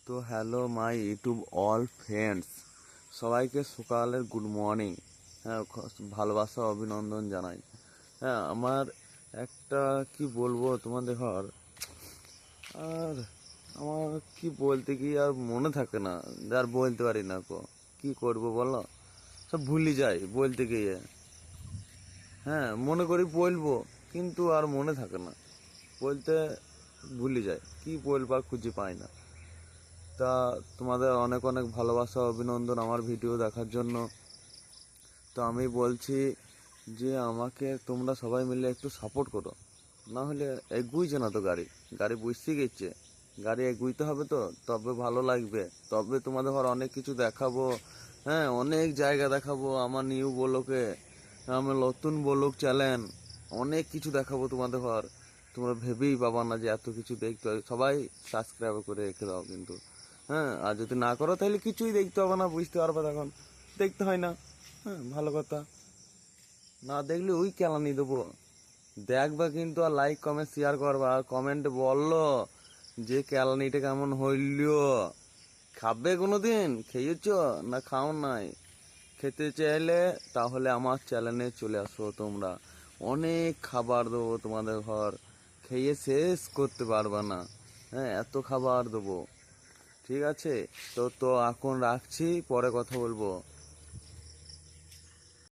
তো hello my YouTube all friends, সবাইকে সকালের গুড মর্নিং। হ্যাঁ, ভালোবাসা অভিনন্দন জানাই। হ্যাঁ, আমার একটা কি বলবো তোমাদের ঘর, আর আমার কি বলতে কি আর মনে থাকে না, আর বলতে পারি না কি করব বলো, সব ভুলে যাই বলতে গিয়ে। হ্যাঁ, মনে করি বলবো কিন্তু আর মনে থাকে না, বলতে ভুলে যাই, কি বলবো আর খুঁজে পাই না। তা তোমাদের অনেক অনেক ভালোবাসা অভিনন্দন আমার ভিডিও দেখার জন্য। তো আমি বলছি যে আমাকে তোমরা সবাই মিলে একটু সাপোর্ট করো, না হলে এগুইছে না তো গাড়ি গাড়ি বুঝতে গেছে, গাড়ি এগুইতে হবে তো, তবে ভালো লাগবে, তবে তোমাদের ঘর অনেক কিছু দেখাবো। হ্যাঁ, অনেক জায়গা দেখাবো আমার নিউ বলোকে, আমার নতুন বলুক চ্যানেল, অনেক কিছু দেখাবো তোমাদের ঘর। তোমরা ভেবেই পাবা না যে এত কিছু দেখতে হয়। সবাই সাবস্ক্রাইব করে রেখে দাও কিন্তু। হ্যাঁ, আর যদি না করো তাহলে কিছুই দেখতে হবে না, বুঝতে পারবে তখন। দেখতে হয় না। হ্যাঁ, ভালো কথা। না দেখলে ওই কেলানি দেবো, দেখবা কিন্তু, আর লাইক কমেন্ট শেয়ার করবা, আর কমেন্টে বললো যে কেলানিটা কেমন হইল। খাবে কোনোদিন খেয়েছ না খাও নাই? খেতে চাইলে তাহলে আমার চ্যানেলে চলে আসো তোমরা, অনেক খাবার দেবো তোমাদের ঘর, খেয়ে শেষ করতে পারবা না। হ্যাঁ, এত খাবার দেবো। ঠিক আছে, তো তো এখন রাখছি, পরে কথা বলবো।